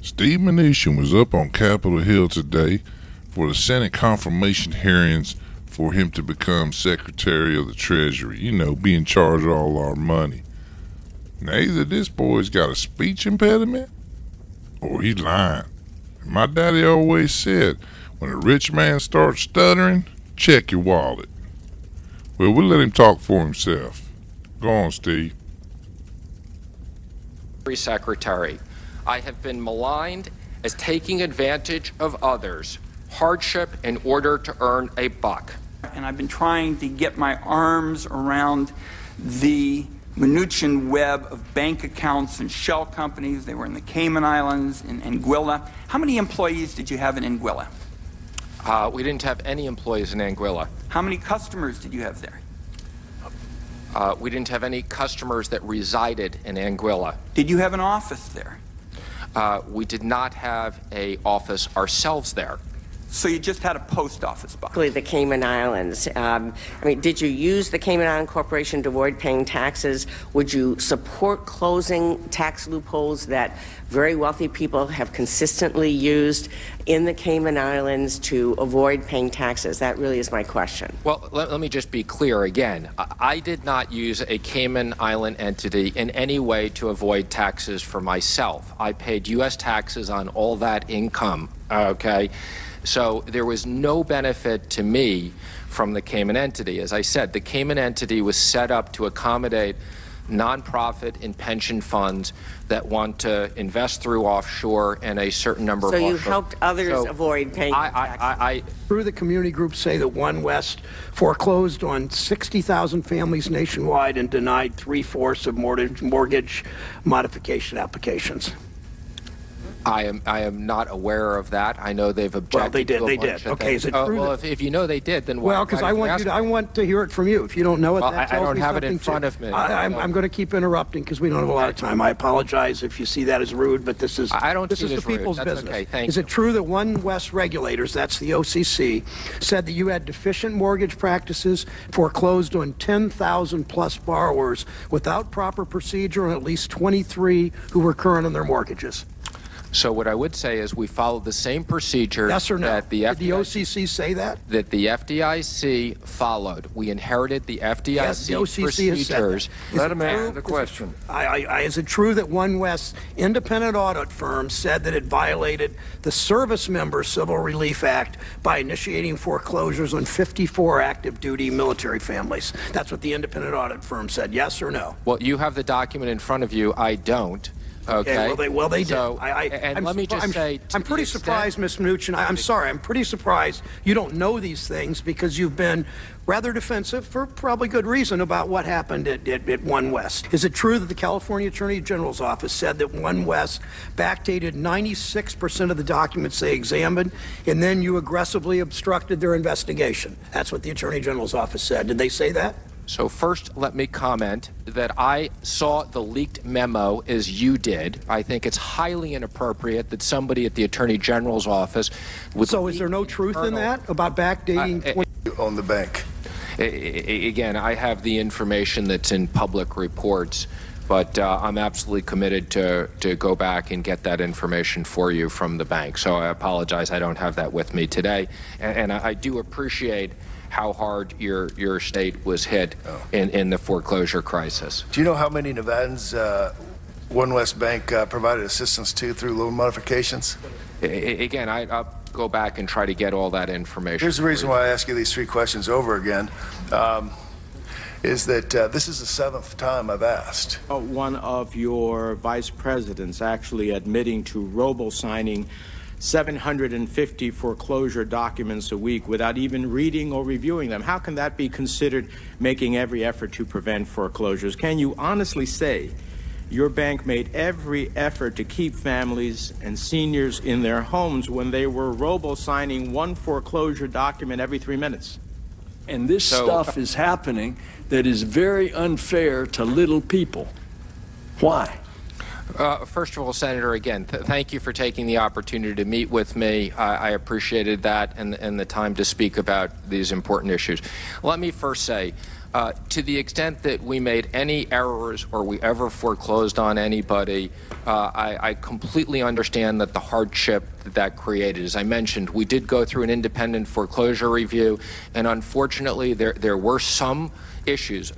Steve Mnuchin was up on Capitol Hill today for the Senate confirmation hearings for him to become Secretary of the Treasury. You know, be in charge of all our money. Now, either this boy's got a speech impediment or he's lying. My daddy always said, when a rich man starts stuttering, check your wallet. Well, we'll let him talk for himself. Go on, Steve. Secretary, I have been maligned as taking advantage of others' hardship in order to earn a buck. And I've been trying to get my arms around the Mnuchin web of bank accounts and shell companies. They were in the Cayman Islands, in Anguilla. How many employees did you have in Anguilla? We didn't have any employees in Anguilla. How many customers did you have there? We didn't have any customers that resided in Anguilla. Did you have an office there? We did not have an office ourselves there. So you just had a post office box? The Cayman Islands. Did you use the Cayman Island Corporation to avoid paying taxes? Would you support closing tax loopholes that very wealthy people have consistently used in the Cayman Islands to avoid paying taxes? That really is my question. Well, let me just be clear again. I did not use a Cayman Island entity in any way to avoid taxes for myself. I paid U.S. taxes on all that income, okay? So there was no benefit to me from the Cayman entity. As I said, the Cayman entity was set up to accommodate nonprofit and pension funds that want to invest through offshore and a certain number of offshore. So you helped others avoid paying taxes? Through the community groups say that One West foreclosed on 60,000 families nationwide and denied 3/4 of mortgage modification applications. I am not aware of that. I know they've objected. Well, they did. They did. Okay, is it true? Well, if you know they did, then why? Well, because I want to hear it from you. If you don't know it, well, that tells I don't me have it in something front too. of me. I'm going to keep interrupting because we don't have a lot of time. I apologize if you see that as rude, but this is I don't this see is it as the people's rude. That's business. Okay. Thank is you. it true that One West regulators, that's the OCC, said that you had deficient mortgage practices, foreclosed on 10,000 plus borrowers without proper procedure, and at least 23 who were current on their mortgages? So what I would say is we followed the same procedure Yes or no? that the Did the OCC say that? That the FDIC followed. We inherited the FDIC Yes, the OCC procedures. has said that. Let him answer the question. Is it true that One West's independent audit firm said that it violated the Service Member Civil Relief Act by initiating foreclosures on 54 active duty military families? That's what the independent audit firm said. Yes or no? Well, you have the document in front of you. I don't. Okay. Well, they did. So, I'm pretty extent, surprised, Ms. Mnuchin. I'm sorry. I'm pretty surprised you don't know these things because you've been rather defensive, for probably good reason, about what happened at One West. Is it true that the California Attorney General's office said that One West backdated 96% of the documents they examined, and then you aggressively obstructed their investigation? That's what the Attorney General's office said. Did they say that? So first, let me comment that I saw the leaked memo as you did. I think it's highly inappropriate that somebody at the Attorney General's office would... So is there no truth in that about backdating? You own the bank. Again, I have the information that's in public reports, but I'm absolutely committed to go back and get that information for you from the bank. So I apologize, I don't have that with me today. And I do appreciate how hard your state was hit in the foreclosure crisis. Do you know how many Nevadans One West Bank provided assistance to through loan modifications? Again, I'll go back and try to get all that information. Here's the reason why I ask you these three questions over again, is that this is the seventh time I've asked. One of your vice presidents actually admitting to robo-signing 750 foreclosure documents a week without even reading or reviewing them. How can that be considered making every effort to prevent foreclosures? Can you honestly say your bank made every effort to keep families and seniors in their homes when they were robo-signing one foreclosure document every 3 minutes? And this stuff is happening that is very unfair to little people. Why? First of all, Senator, again, thank you for taking the opportunity to meet with me. I appreciated that and the time to speak about these important issues. Let me first say, to the extent that we made any errors or we ever foreclosed on anybody, I completely understand that the hardship that created. As I mentioned, we did go through an independent foreclosure review, and unfortunately, there were some issues,